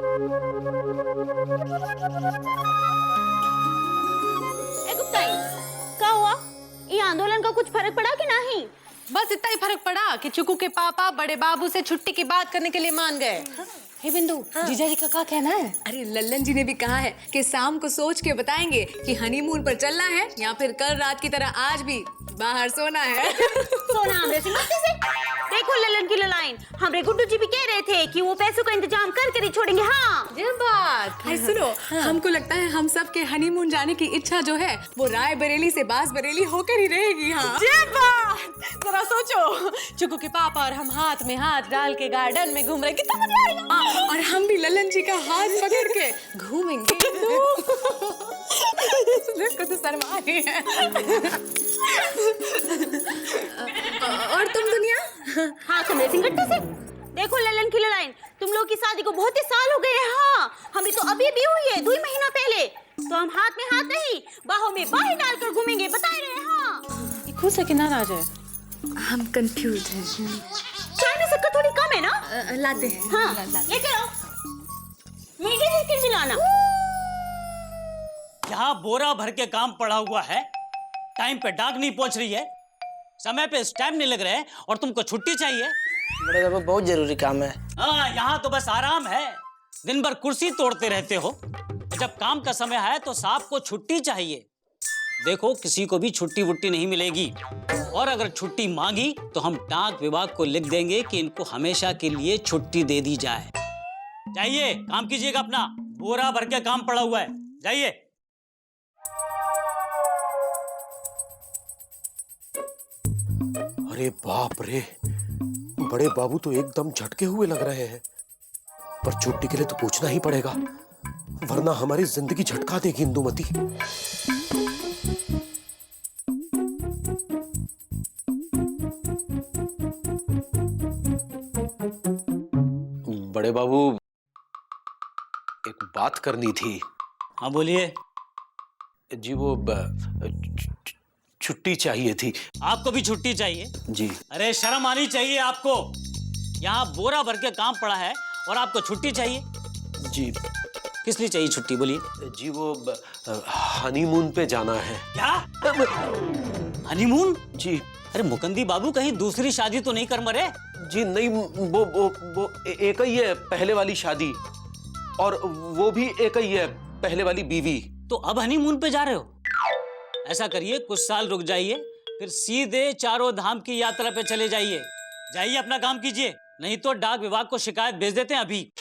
ए गुप्ताई, क्या हुआ? ये आंदोलन का कुछ फर्क पड़ा कि नहीं? बस इतना ही फर्क पड़ा कि चुकू के पापा बड़े बाबू से छुट्टी की बात करने के लिए मान गए। हे बिंदु, जीजा जी का क्या कहना है? अरे लल्लन जी ने भी कहा है कि शाम को सोच के बताएंगे कि हनीमून पर चलना है या फिर कल रात की तरह आज भी बाहर सोना है। सोना हमरे से मस्ती से। देखो ललन की ललाइन, हमरे गुड्डू जी भी कह रहे थे कि वो पैसों का इंतजाम कर ही छोड़ेंगे। हाँ ये बात। अरे सुनो, हमको लगता है हम सब के हनीमून जाने की इच्छा जो है वो राय बरेली से बास बरेली होकर ही रहेगी। हाँ ये बात। जरा सोचो, चुकू के पापा और हम हाथ में हाथ डाल के गार्डन में घूम रहे, कितना मजा आएगा। और हम भी ललन जी का हाथ पकड़ के घूमेंगे। देखो तो शर्मा रही है। और तुम दुनिया? हाँ समझे सिंगट्टे से। देखो ललन की ललाइन, तुम लोग की शादी को बहुत ही साल हो गए हैं। हाँ हमें तो अभी भी हुई है 2 महीना पहले। तो हम हाथ में हाथ नहीं बाहों में बाहें डालकर घूमेंगे, बता रहे हैं। हाँ ये खुश है कि नाराज है? हम कंफ्यूज हैं। चाय में शक्कर थोड़ी कम है ना? लाते हैं। हाँ ये करो, मीठे बिस्किट मिलाना। यहाँ बोरा भर के काम पड़ा हुआ है, टाइम पे डाक नहीं पहुंच रही है, समय पे स्टैम्प नहीं लग रहे हैं और तुमको छुट्टी चाहिए। बड़े बाबू बहुत जरूरी काम है। हाँ यहाँ तो बस आराम है, दिन भर कुर्सी तोड़ते रहते हो। जब काम का समय है तो साहब को छुट्टी चाहिए। देखो किसी को भी छुट्टी वुट्टी नहीं मिलेगी, और अगर छुट्टी मांगी तो हम डाक विभाग को लिख देंगे कि इनको हमेशा के लिए छुट्टी दे दी जाए। जाइए काम कीजिएगा अपना, बोरा भर के काम पड़ा हुआ है, जाइए। अरे बाप रे, बड़े बाबू तो एकदम झटके हुए लग रहे हैं। पर छुट्टी के लिए तो पूछना ही पड़ेगा, वरना हमारी जिंदगी झटका देगी इंदुमती। बड़े बाबू एक बात करनी थी। हाँ बोलिए। जी वो छुट्टी चाहिए थी। आपको भी छुट्टी चाहिए? जी। अरे शर्म आनी चाहिए आपको, यहाँ बोरा भर के काम पड़ा है और आपको छुट्टी चाहिए? जी। किस लिए चाहिए छुट्टी बोलिए? जी वो हनीमून पे जाना है। क्या? हनीमून? जी। अरे मुकंदी बाबू कहीं दूसरी शादी तो नहीं कर मरे? जी नहीं, वो एक ही है पहले वाली शादी, और वो भी एक ही है पहले वाली बीवी। तो अब हनीमून पे जा रहे हो? ऐसा करिए कुछ साल रुक जाइए, फिर सीधे चारों धाम की यात्रा पे चले जाइए। जाइए अपना काम कीजिए, नहीं तो डाक विभाग को शिकायत भेज देते हैं अभी।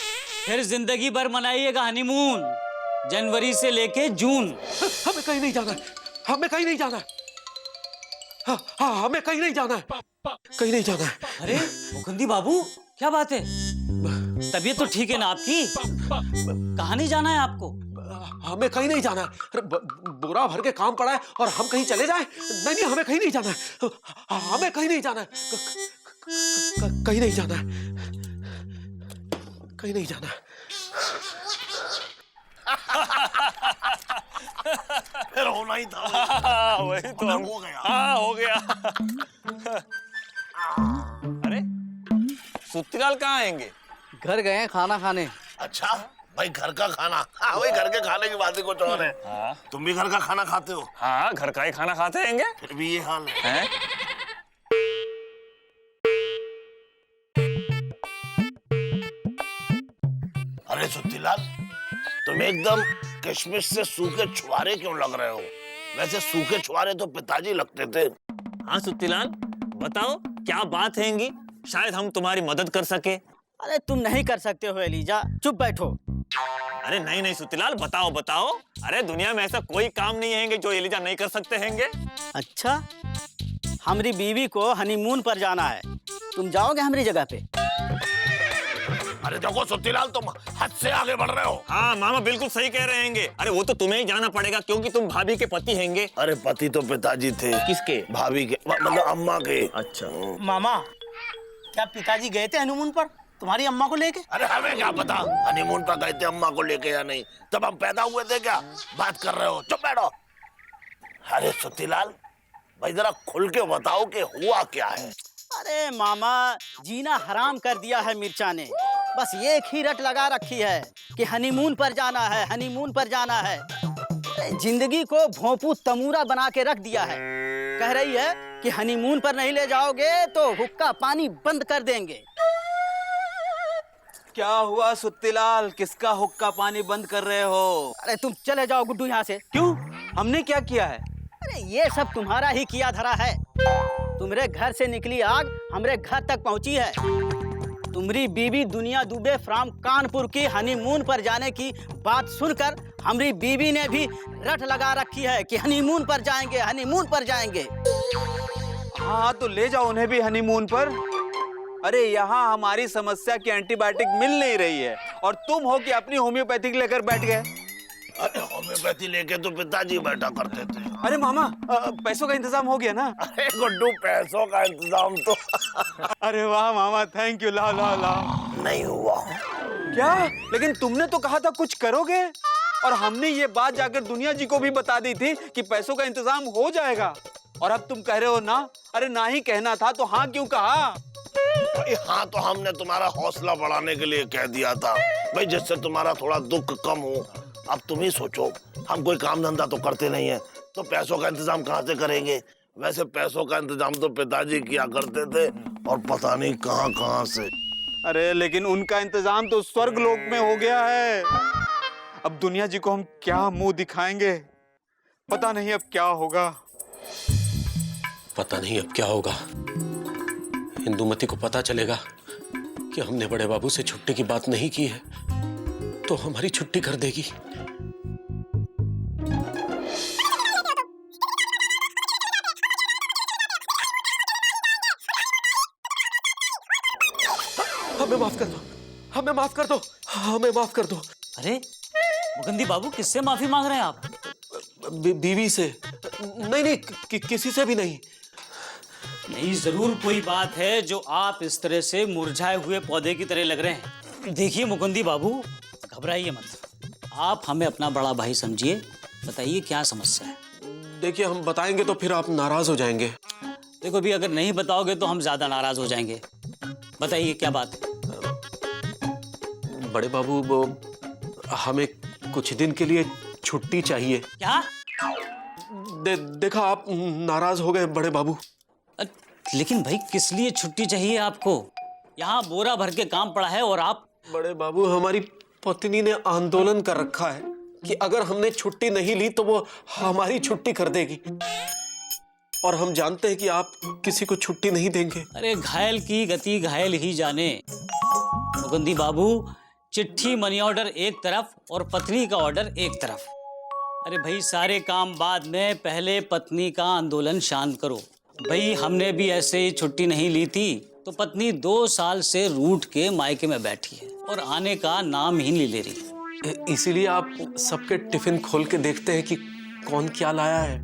फिर जिंदगी भर मनाइएगा हनीमून, जनवरी से लेके जून। हमें कहीं नहीं जाना है, हमें कहीं नहीं जाना है। हाँ, हमें कहीं नहीं जाना है, कहीं नहीं जाना है। अरे मुकुंदी बाबू क्या बात है, तबीयत तो ठीक है ना आपकी? कहाँ नहीं जाना है आपको? हमें कहीं नहीं जाना है। अरे बोरा भर के काम पड़ा है और हम कहीं चले जाएं? नहीं नहीं, हमें कहीं नहीं जाना है, हमें कहीं नहीं जाना है, कहीं नहीं जाना है, कहीं नहीं जाना है। फिर होना ही था। वही तो हो गया। हाँ हो गया। अरे सुत्तीलाल कहाँ आएंगे? घर गए हैं खाना खाने। अच्छा भाई, घर का खाना? हाँ भाई, घर के खाने की बात ही कुछ और है। हाँ तुम भी घर का खाना खाते हो? हाँ, घर का ही खाना खाते हैंगे। फिर भी ये हाल है। हैं? अरे सुत्तीलाल, तुम एकदम किशमिश से सूखे छुआरे क्यों लग रहे हो? वैसे सूखे छुआरे तो पिताजी लगते थे। हाँ सुत्तीलाल, बताओ क्या बात हैंगी, शायद हम तुम्हारी मदद कर सके। अरे तुम नहीं कर सकते हो एलिजा, चुप बैठो। अरे नहीं नहीं सुत्तीलाल, बताओ बताओ। अरे दुनिया में ऐसा कोई काम नहीं हैंगे जो एलिजा नहीं कर सकते हैंगे। अच्छा, हमारी बीवी को हनीमून पर जाना है, तुम जाओगे हमारी जगह पे? अरे देखो सुत्तीलाल, तुम हद से आगे बढ़ रहे हो। हाँ मामा बिल्कुल सही कह रहे हैंगे। अरे वो तो तुम्हें ही जाना पड़ेगा क्योंकि तुम भाभी के पति हैंगे। अरे पति तो पिताजी थे। किसके? भाभी के, मतलब अम्मा के। अच्छा। मामा, क्या पिताजी गए थे हनीमून पर तुम्हारी अम्मा को लेके? अरे हमें क्या पता हनीमून पर गए थे अम्मा को लेके या नहीं, तब हम पैदा हुए थे क्या? बात कर रहे हो, चुप बैठो। अरे सुत्तीलाल भाई, जरा खुल के बताओ कि हुआ क्या है। अरे मामा, जीना हराम कर दिया है मिर्चा ने। बस एक ही रट लगा रखी है कि हनीमून पर जाना है, हनीमून पर जाना है। जिंदगी को भोंपू तमूरा बना के रख दिया है। कह रही है कि हनीमून पर नहीं ले जाओगे तो हुक्का पानी बंद कर देंगे। क्या हुआ सुत्तीलाल, किसका हुक्का पानी बंद कर रहे हो? अरे तुम चले जाओ गुड्डू यहाँ से। क्यों? हमने क्या किया है? अरे ये सब तुम्हारा ही किया धरा है। तुम्हारे घर से निकली आग हमरे घर तक पहुंची है। तुम्हारी बीवी दुनिया दुबे फ्राम कानपुर की हनीमून पर जाने की बात सुनकर हमारी बीवी ने भी रट लगा रखी है कि हनीमून पर जाएंगे, हनीमून पर जाएंगे। हाँ तो ले जाओ उन्हें भी हनीमून पर। अरे यहाँ हमारी समस्या की एंटीबायोटिक मिल नहीं रही है और तुम हो कि अपनी होम्योपैथिक लेकर बैठ गए। अरे होम्योपैथी लेके तो पिताजी बैठा करते थे। अरे मामा, पैसों का इंतजाम हो गया ना? अरे गुड्डू, पैसों का इंतजाम तो अरे वाह मामा, थैंक यू। लाओ लाओ लाओ। नहीं हुआ। क्या? लेकिन तुमने तो कहा था कुछ करोगे, और हमने ये बात जाकर दुनिया जी को भी बता दी थी कि पैसों का इंतजाम हो जाएगा, और अब तुम कह रहे हो ना? अरे ना ही कहना था तो हाँ क्यों कहा? भाई हाँ तो हमने तुम्हारा हौसला बढ़ाने के लिए कह दिया था भाई, जिससे तुम्हारा थोड़ा दुख कम हो। अब तुम ही सोचो, हम कोई काम धंधा तो करते नहीं है, तो पैसों का इंतजाम कहाँ से करेंगे? वैसे पैसों का इंतजाम तो पिताजी किया करते थे, और पता नहीं कहाँ कहाँ से। अरे लेकिन उनका इंतजाम तो स्वर्ग लोक में हो गया है। अब दुनिया जी को हम क्या मुंह दिखाएंगे? पता नहीं अब क्या होगा। पता नहीं अब क्या होगा। इंदुमती को पता चलेगा कि हमने बड़े बाबू से छुट्टी की बात नहीं की है तो हमारी छुट्टी कर देगी। हमें माफ कर दो, हमें माफ कर दो, हमें माफ कर दो। अरे मुकुंदी बाबू, किससे माफी मांग रहे हैं आप? बीवी से नहीं, किसी से भी नहीं। नहीं, जरूर कोई बात है जो आप इस तरह से मुरझाए हुए पौधे की तरह लग रहे हैं। देखिए मुकुंदी बाबू, घबराइए मत। आप हमें अपना बड़ा भाई समझिए। बताइए क्या समस्या है? देखिए, हम बताएंगे तो फिर आप नाराज हो जाएंगे। देखो भी, अगर नहीं बताओगे तो हम ज्यादा नाराज हो जाएंगे। बताइए क्या बात है? बड़े बाबू, वो हमें कुछ दिन के लिए छुट्टी चाहिए। क्या? देखा, आप नाराज हो गए बड़े बाबू। लेकिन भाई, किस लिए छुट्टी चाहिए आपको? यहाँ बोरा भर के काम पड़ा है और आप... बड़े बाबू, हमारी पत्नी ने आंदोलन कर रखा है कि अगर हमने छुट्टी नहीं ली तो वो हमारी छुट्टी कर देगी, और हम जानते हैं कि आप किसी को छुट्टी नहीं देंगे। अरे घायल की गति घायल ही जाने। मुकुंदी बाबू, चिट्ठी मनी ऑर्डर एक तरफ और पत्नी का ऑर्डर एक तरफ। अरे भाई, सारे काम बाद में, पहले पत्नी का आंदोलन शांत करो। भाई, हमने भी ऐसे ही छुट्टी नहीं ली थी तो पत्नी 2 साल से रूठ के मायके में बैठी है और आने का नाम ही नहीं ले रही। इसीलिए आप सबके टिफिन खोल के देखते हैं कि कौन क्या लाया है।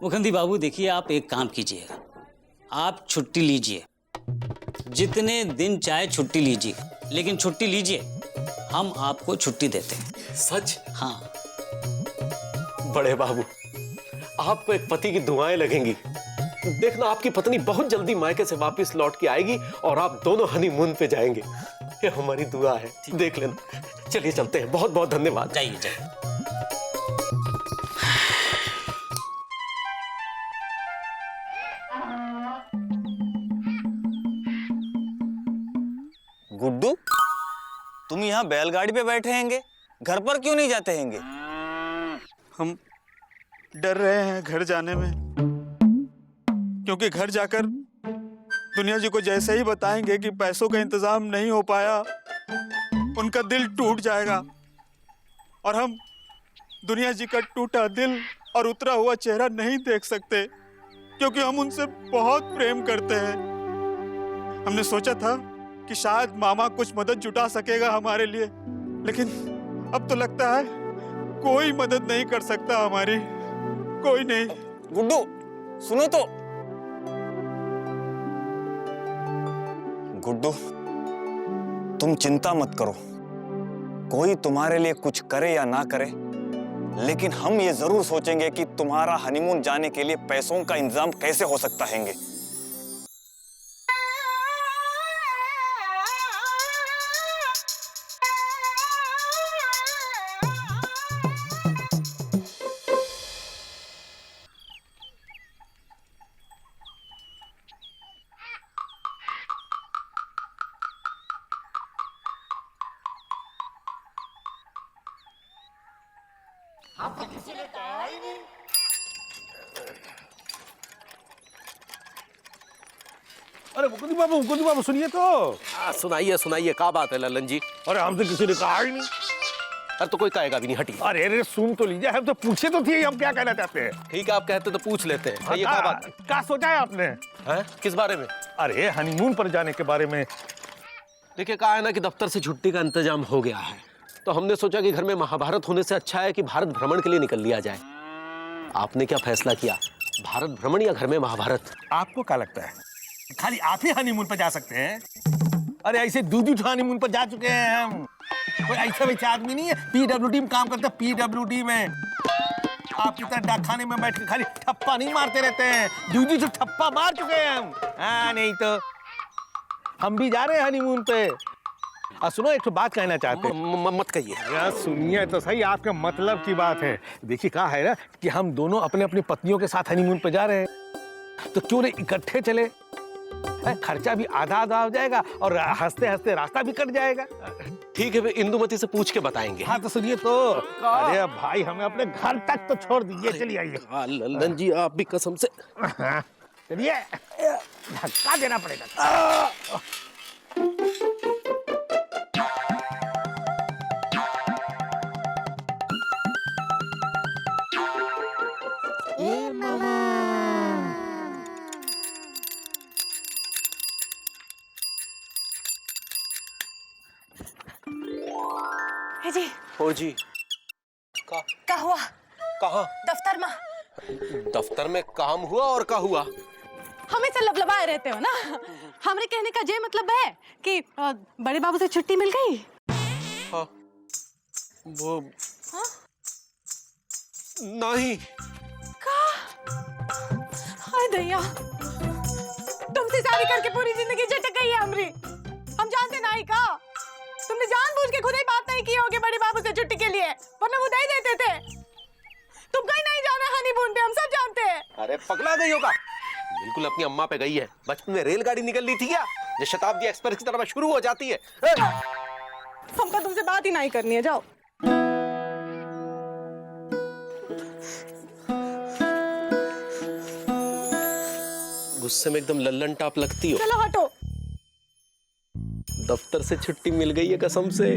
मुकुंदी बाबू, देखिए, आप एक काम कीजिएगा, आप छुट्टी लीजिए, जितने दिन चाहे छुट्टी लीजिए, लेकिन छुट्टी लीजिए, हम आपको छुट्टी देते हैं। सच? हाँ। बड़े बाबू, आपको एक पति की दुआएं लगेंगी। देखना, आपकी पत्नी बहुत जल्दी मायके से वापस लौट के आएगी और आप दोनों हनीमून पे जाएंगे। ये हमारी दुआ है, देख लेना। चलिए चलते हैं, बहुत बहुत धन्यवाद। जाइए जाइए। गुड्डू, तुम यहाँ बैलगाड़ी पे बैठे हैंगे, घर पर क्यों नहीं जाते हैंगे? हम डर रहे हैं घर जाने में, क्योंकि घर जाकर दुनिया जी को जैसे ही बताएंगे कि पैसों का इंतजाम नहीं हो पाया, उनका दिल टूट जाएगा और हम दुनिया जी का टूटा दिल और उतरा हुआ चेहरा नहीं देख सकते, क्योंकि हम उनसे बहुत प्रेम करते हैं। हमने सोचा था कि शायद मामा कुछ मदद जुटा सकेगा हमारे लिए, लेकिन अब तो लगता है कोई मदद नहीं कर सकता हमारी, कोई नहीं। गुड्डू, सुनो तो। गुड्डू, तुम चिंता मत करो, कोई तुम्हारे लिए कुछ करे या ना करे, लेकिन हम ये जरूर सोचेंगे कि तुम्हारा हनीमून जाने के लिए पैसों का इंतजाम कैसे हो सकता है। आपको किसी ने कहा ही नहीं। अरे मुकुंद बाबू सुनिए तो। सुनाइए सुनाइए, क्या बात है ललन जी? अरे हमसे किसी ने कहा ही नहीं। अरे तो कोई कहेगा भी नहीं, हटिए। अरे सुन तो लीजिए, हम तो पूछे तो थे हम क्या कहना चाहते हैं। ठीक है, आप कहते तो पूछ लेते हैं। ये क्या बात क्या सोचा है आपने? है? किस बारे में? अरे हनीमून पर जाने के बारे में। देखिए, कहा है ना कि दफ्तर से छुट्टी का इंतजाम हो गया है, तो हमने सोचा कि घर में महाभारत होने से अच्छा है कि भारत भ्रमण के लिए निकल लिया जाए। आपने क्या फैसला किया, भारत भ्रमण या घर में महाभारत? आपको क्या लगता है खाली आप ही हनीमून पर जा सकते हैं? अरे ऐसे दूध हनीमून पर जा चुके हैं हम। कोई ऐसा वैसे आदमी नहीं है, पीडब्ल्यूडी में काम करता है, पीडब्ल्यूडी में। आपकी तरह डाकखाने में बैठ के खाली ठप्पा नहीं मारते रहते हैं, दूधी से ठप्पा मार चुके हैं हम। हाँ, नहीं तो हम भी जा रहे हैं हनीमून पे। सुनो, एक तो बात कहना चाहते हैं। मत कहिए। यार सुनिए तो सही, आपके मतलब की बात है। देखिए कहा है ना कि हम दोनों अपने अपनी पत्नियों के साथ हनीमून पे जा रहे हैं, तो क्यों नहीं इकट्ठे चले? खर्चा भी आधा आधा हो जाएगा और हंसते हंसते रास्ता भी कट जाएगा। ठीक है, इंदुमती से पूछ के बताएंगे। हाँ तो सुनिए तो। अरे भाई, हमें अपने घर तक तो छोड़ दीजिए, चलिए आइए। ललन जी, आप भी कसम से। चलिए, धक्का देना पड़ेगा। जी हो जी। क्या हुआ? कहाँ? दफ्तर में। दफ्तर में काम हुआ और क्या हुआ? हमेशा लबलबाए रहते हो ना। हमरे कहने का ये मतलब है कि बड़े बाबू से छुट्टी मिल गई? हाँ, वो हाँ? नहीं। हाय दैया, तुमसे शादी करके पूरी जिंदगी झटक गई है हमरी। हम जानते नहीं का, तुमने जानबूझ के खुद ही बात नहीं की होगी बड़े बाबू से छुट्टी के लिए, वरना वो दे देते थे। तुम कहीं नहीं जाना हनीमून पे, हम सब जानते हैं। अरे पगला गई होगा, बिल्कुल अपनी अम्मा पे गई है। बचपन में रेलगाड़ी निकल रही थी क्या, जो शताब्दी एक्सप्रेस की तरह शुरू हो जाती है। हमको तुमसे बात ही नहीं करनी है, जाओ। गुस्से में एकदम लल्लन टाप लगती हो। चलो हटो। दफ्तर से छुट्टी मिल गई है कसम से।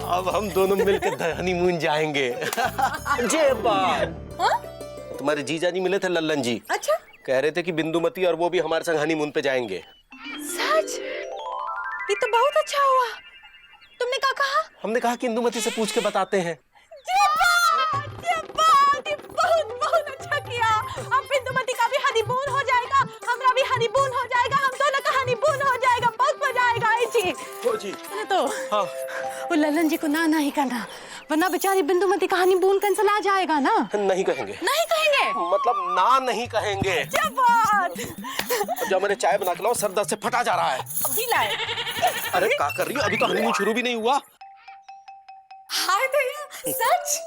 अब हम दोनों मिलकर हनीमून जाएंगे। जे बात। तुम्हारे जीजा जी मिले थे लल्लन जी। अच्छा। कह रहे थे कि बिंदुमती और वो भी हमारे संग हनीमून पे जाएंगे। सच? ये तो बहुत अच्छा हुआ। तुमने क्या कहा? हमने कहा कि इंदुमती से पूछ के बताते हैं। बहुत अच्छा किया। अब बिंदुमती का भी हनीमून हो जाएगा, हमारा भी हनीमून हो जाएगा, हम दोनों का हनीमून हो जाएगा। बहुत मजा आएगा। जी हो जी। सुने तो, हाँ। वो ललन जी को ना नहीं करना, वरना बेचारी बिंदुमती का हनीमून कैंसिल आ जाएगा ना। नहीं कहेंगे। नहीं कहेंगे? मतलब ना नहीं कहेंगे। क्या बात। जब मैंने चाय बना के लाओ, सर दर्द से फटा जा रहा है। अभी लाए। अरे क्या कर रही हो, अभी तो हनीमून शुरू भी नहीं हुआ। हाय भैया, सच?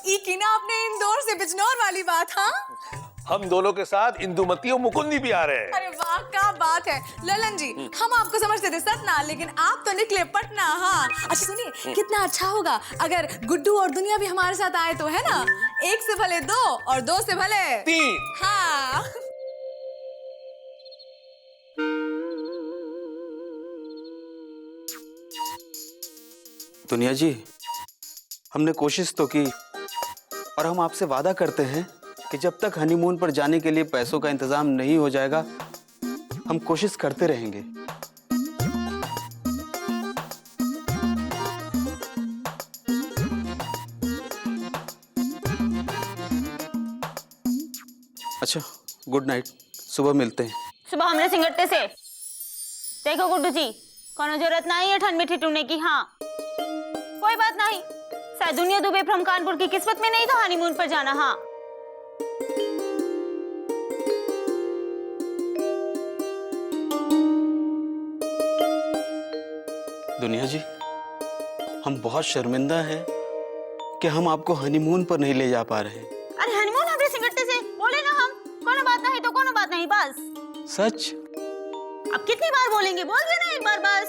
ये की ना आपने इंदौर से बिजनौर वाली बात? हाँ, हम दोनों के साथ इंदुमती और मुकुंदी भी आ रहे हैं। अरे वाह, क्या बात है ललन जी। हम आपको समझते थे सतना, लेकिन आप तो निकले पटना। हाँ, अच्छा सुनिए, कितना अच्छा होगा अगर गुड्डू और दुनिया भी हमारे साथ आए तो, है ना? एक से भले दो और दो से भले तीन। हाँ। दुनिया जी, हमने कोशिश तो की, और हम आपसे वादा करते हैं कि जब तक हनीमून पर जाने के लिए पैसों का इंतजाम नहीं हो जाएगा, हम कोशिश करते रहेंगे। अच्छा, गुड नाइट, सुबह मिलते हैं। सुबह हमने सिंगट्टे से। देखो गुड्डू जी, कोनो जरूरत नहीं है ठंड में ठिठुरने की। हाँ, कोई बात नहीं, शायद दुनिया दुबे फ्रॉम कानपुर की किस्मत में नहीं था हनीमून पर जाना। हाँ, दुनिया जी, हम बहुत शर्मिंदा हैं कि हम आपको हनीमून पर नहीं ले जा पा रहे। अरे हनीमून हमरे सिंगट्टे से बोले ना हम, कोनो बात नहीं तो कोनो बात नहीं, बस। सच? अब कितनी बार बोलेंगे, बोल देना एक बार बस।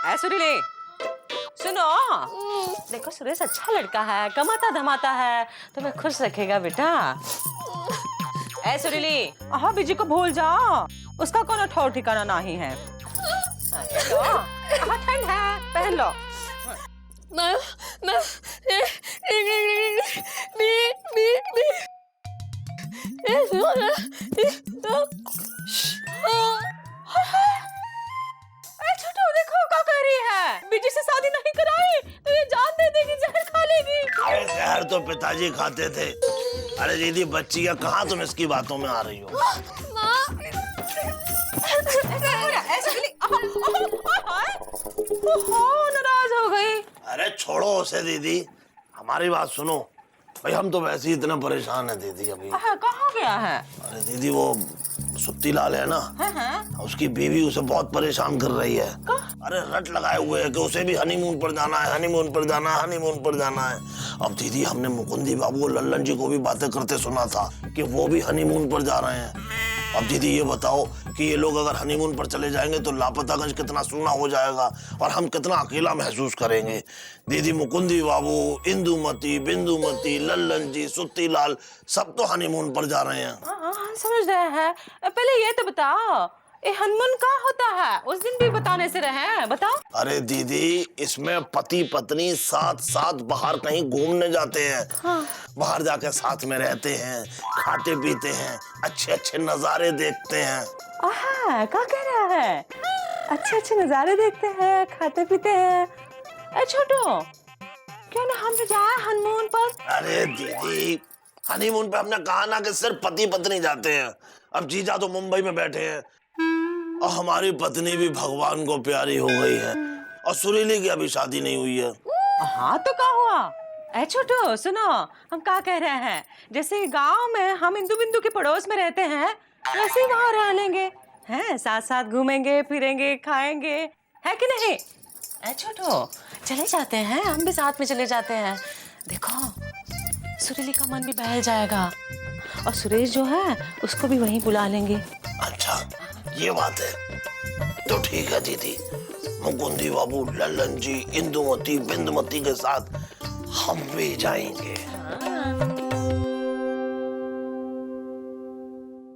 सुरीली सुनो, देखो सुरेश अच्छा लड़का है, कमाता धमाता है, तुम्हें खुश रखेगा बेटा। ऐ सुरीली, हाँ बीजी को भूल जाओ, उसका कोनो ठौर ठिकाना नहीं है। ठंड है, पहन लो। छोटू देखो क्या कर रही है, बीजी से शादी नहीं कराई तो ये जान दे देगी, जहर खा लेगी। अरे जहर तो पिताजी खाते थे। अरे दीदी बच्ची है, कहाँ तुम इसकी बातों में आ रही हो? नाराज हो गई। अरे छोड़ो उसे दीदी, हमारी बात सुनो। भाई हम तो वैसे ही इतना परेशान है दीदी अभी। कहाँ गया है? अरे दीदी वो सुत्ती लाल है ना, उसकी बीवी उसे बहुत परेशान कर रही है। अरे रट लगाए हुए है कि उसे भी हनीमून पर जाना है, हनीमून पर जाना है, हनीमून पर जाना है। अब दीदी हमने मुकुंदी बाबू और लल्लन जी को भी बातें करते सुना था कि वो भी हनीमून पर जा रहे हैं। अब दीदी ये बताओ कि ये लोग अगर हनीमून पर चले जाएंगे तो लापतागंज कितना सूना हो जाएगा और हम कितना अकेला महसूस करेंगे। दीदी मुकुंदी बाबू, इंदुमती, बिंदुमती, लल्लन जी, सुत्ती लाल सब तो हनीमून पर जा रहे हैं। हम समझ रहे हैं, पहले ये तो बताओ ये हनीमून का होता है, उस दिन भी बताने से रहे, बताओ। अरे दीदी इसमें पति पत्नी साथ साथ बाहर कहीं घूमने जाते हैं। बाहर जाकर साथ में रहते हैं, खाते पीते हैं, अच्छे अच्छे नजारे देखते हैं। क्या कह रहा है? अच्छे अच्छे नजारे देखते हैं, खाते पीते हैं। ए छोटू, क्यों ना हम भी जाए हनीमून पर? अरे दीदी हनीमून पे हमने कहा ना कि सिर्फ पति पत्नी जाते हैं। अब जीजा तो मुंबई में बैठे हैं और हमारी पत्नी भी भगवान को प्यारी हो गई है और सुरीली की अभी शादी नहीं हुई है। हाँ तो क्या हुआ? ए छोटू सुनो, हम क्या कह रहे हैं, जैसे गांव में हम इंदु बिंदु के पड़ोस में रहते हैं वैसे ही वहाँ रह लेंगे, हैं साथ साथ घूमेंगे फिरेंगे खाएंगे, है कि नहीं? ए छोटू चले जाते हैं, हम भी साथ में चले जाते हैं। देखो सुरीली का मन भी बहल जाएगा और सुरेश जो है उसको भी वहीं बुला लेंगे। अच्छा ये बात है तो ठीक है दीदी, मुकुंदी बाबू, लल्लन जी, इंदुमती, बिंदुमती के साथ हम भी जाएंगे।